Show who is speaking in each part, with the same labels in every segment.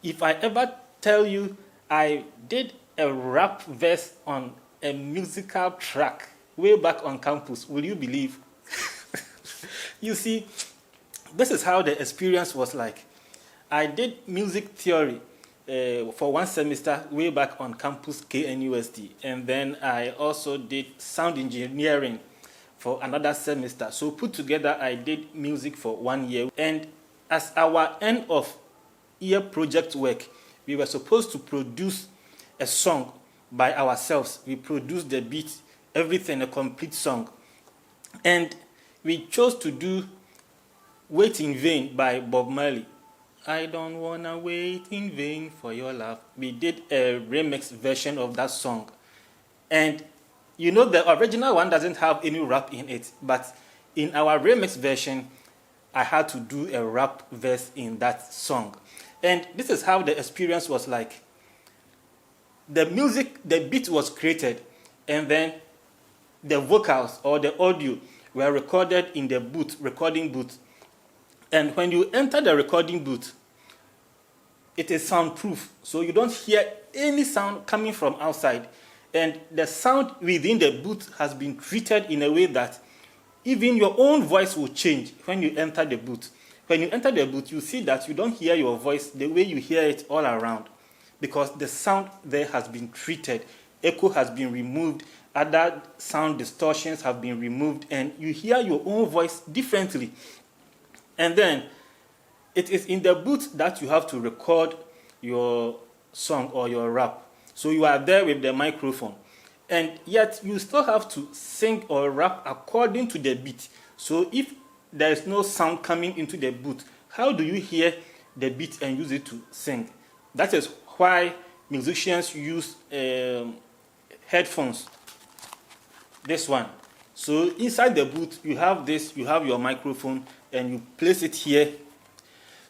Speaker 1: if I ever tell you I did a rap verse on a musical track way back on campus, will you believe? You see, this is how the experience was like. I did music theory for one semester way back on campus KNUST, and then I also did sound engineering for another semester. So put together, I did music for 1 year. And as our end of year project work, we were supposed to produce a song by ourselves. We produced the beat, everything, a complete song. And we chose to do Wait in Vain by Bob Marley. I don't wanna wait in vain for your love. We did a remix version of that song. And you know, the original one doesn't have any rap in it, but in our remix version, I had to do a rap verse in that song. And this is how the experience was like. The music, the beat was created, and then the vocals or the audio were recorded in the booth, recording booth. And when you enter the recording booth, it is soundproof, so you don't hear any sound coming from outside. And the sound within the booth has been treated in a way that even your own voice will change when you enter the booth. When you enter the booth, you see that you don't hear your voice the way you hear it all around, because the sound there has been treated. Echo has been removed, other sound distortions have been removed, and you hear your own voice differently. And then it is in the booth that you have to record your song or your rap. So you are there with the microphone, and yet you still have to sing or rap according to the beat. So if there is no sound coming into the booth, how do you hear the beat and use it to sing? That is why musicians use headphones. This one. So inside the booth, you have this, you have your microphone, and you place it here.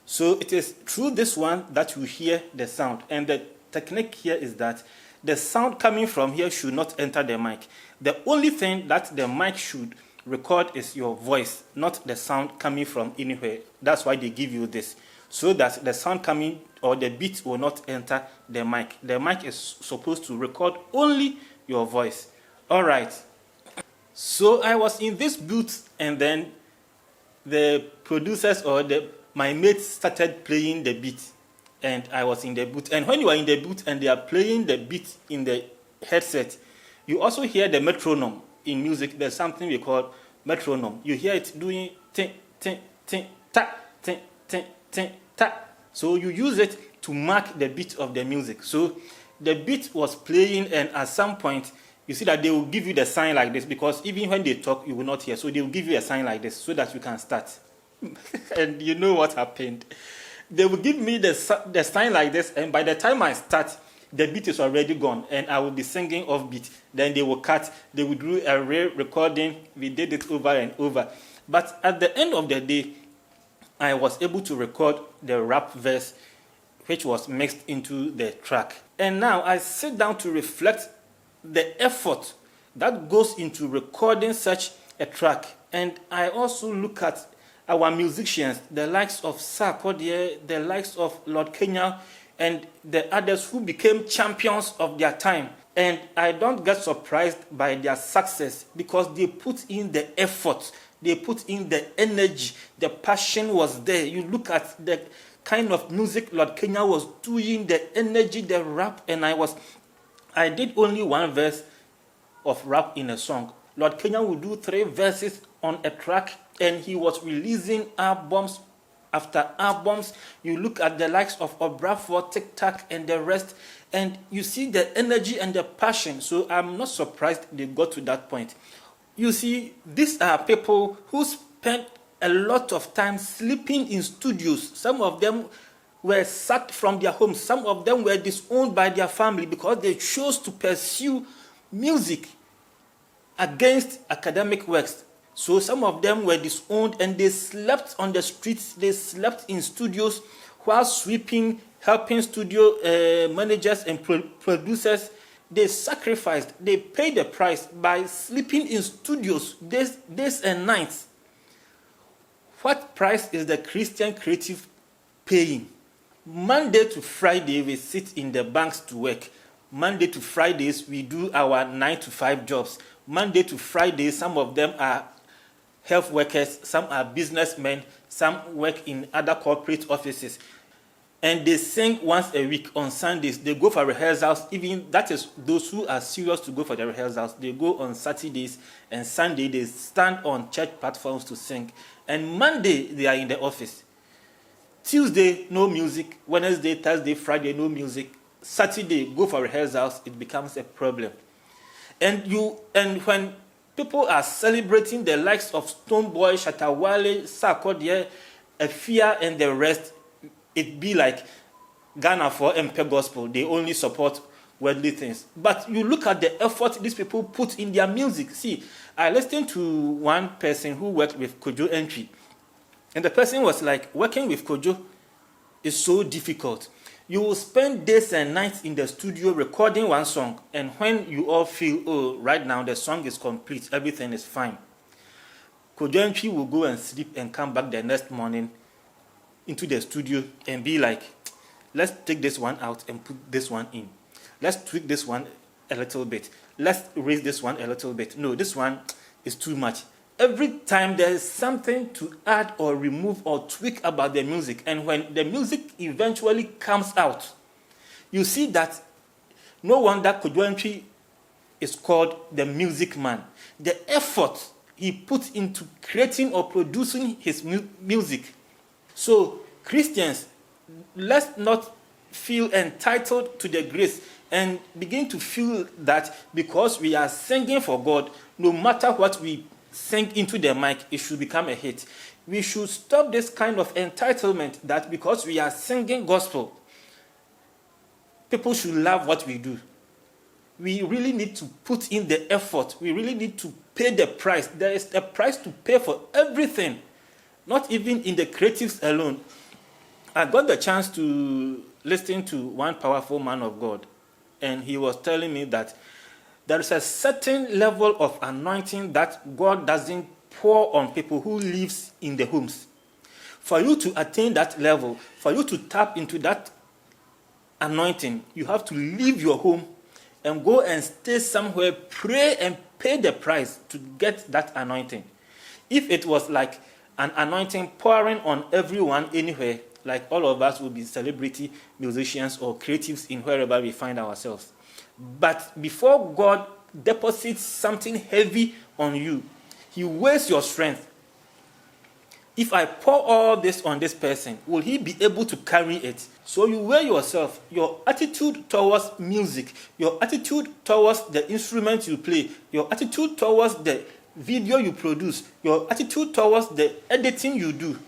Speaker 1: So it is through this one that you hear the sound. And the technique here is that the sound coming from here should not enter the mic. The only thing that the mic should record is your voice, not the sound coming from anywhere. That's why they give you this, so that the sound coming or the beat will not enter the mic. The mic is supposed to record only your voice. All right. So I was in this booth, and then the producers or my mates started playing the beat, and I was in the booth. And when you are in the booth and they are playing the beat in the headset, you also hear the metronome. In music, there's something we call metronome. You hear it doing ting, ting, ting, ta, ting, ting, ting, ta. So you use it to mark the beat of the music. So the beat was playing, and at some point, you see that they will give you the sign like this, because even when they talk, you will not hear. So they will give you a sign like this so that you can start. And you know what happened? They will give me the sign like this, and by the time I start, the beat is already gone, and I will be singing off beat. Then they will cut. They will do a re-recording. We did it over and over. But at the end of the day, I was able to record the rap verse, which was mixed into the track. And now I sit down to reflect the effort that goes into recording such a track. And I also look at our musicians, the likes of Sarkodie, the likes of Lord Kenya, and the others who became champions of their time. And I don't get surprised by their success, because they put in the effort, they put in the energy, the passion was there. You look at the kind of music Lord Kenya was doing, the energy, the rap, and I did only one verse of rap in a song. Lord Kenya would do 3 verses on a track, and he was releasing albums after albums. You look at the likes of Obrafour, Tic Tac, and the rest, and you see the energy and the passion. So I'm not surprised they got to that point. You see, these are people who spent a lot of time sleeping in studios. Some of them were sacked from their homes. Some of them were disowned by their family because they chose to pursue music against academic works. So some of them were disowned, and they slept on the streets. They slept in studios while sweeping, helping studio managers and producers. They sacrificed, they paid the price by sleeping in studios days and nights. What price is the Christian creative paying? Monday to Friday, we sit in the banks to work. Monday to Fridays, we do our 9 to 5 jobs. Monday to Friday, some of them are health workers, some are businessmen, some work in other corporate offices. And they sing once a week on Sundays. They go for rehearsals. Even that is those who are serious to go for the rehearsals. They go on Saturdays and Sunday. They stand on church platforms to sing. And Monday, they are in the office. Tuesday, no music. Wednesday, Thursday, Friday, no music. Saturday, go for rehearsals. It becomes a problem. And when people are celebrating the likes of Stoneboy, Shatawale, Sarkodie, Afia, and the rest, it be like Ghana for MP Gospel. They only support worldly things. But you look at the effort these people put in their music. See, I listened to one person who worked with Kojo Entry. And the person was like, working with Kojo is so difficult. You will spend days and nights in the studio recording one song. And when you all feel, oh, right now the song is complete, everything is fine, Kojo Entry will go and sleep and come back the next morning into the studio and be like, let's take this one out and put this one in. Let's tweak this one a little bit. Let's raise this one a little bit. No, this one is too much. Every time there is something to add or remove or tweak about the music, and when the music eventually comes out, you see that no wonder Kojo Entry is called the music man. The effort he put into creating or producing his music. So, Christians, let's not feel entitled to the grace and begin to feel that because we are singing for God, no matter what we sing into the mic, it should become a hit. We should stop this kind of entitlement that because we are singing gospel, people should love what we do. We really need to put in the effort. We really need to pay the price. There is a price to pay for everything. Not even in the creatives alone. I got the chance to listen to one powerful man of God, and he was telling me that there is a certain level of anointing that God doesn't pour on people who lives in the homes. For you to attain that level, for you to tap into that anointing, you have to leave your home and go and stay somewhere, pray and pay the price to get that anointing. If it was like an anointing pouring on everyone anywhere, like all of us will be celebrity musicians or creatives in wherever we find ourselves. But before God deposits something heavy on you, he weighs your strength. If I pour all this on this person, will he be able to carry it? So you weigh yourself, your attitude towards music, your attitude towards the instrument you play, your attitude towards the video you produce, your attitude towards the editing you do.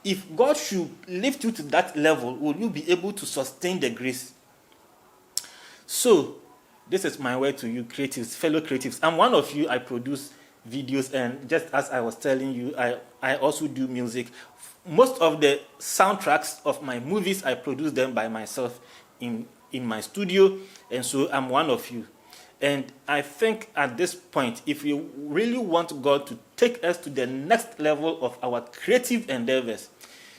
Speaker 1: If God should lift you to that level, will you be able to sustain the grace? So, this is my word to you, creatives, fellow creatives. I'm one of you. I produce videos, and just as I was telling you, I also do music. Most of the soundtracks of my movies, I produce them by myself in my studio, and so I'm one of you. And I think at this point, if we really want God to take us to the next level of our creative endeavors,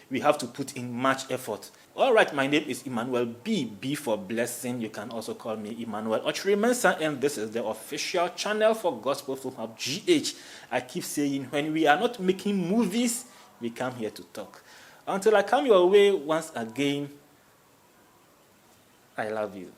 Speaker 1: we have to put in much effort. All right, my name is Emmanuel B. B for blessing. You can also call me Emmanuel Ochrimensa, and this is the official channel for Gospel Film Hub GH. I keep saying, when we are not making movies, we come here to talk. Until I come your way once again, I love you.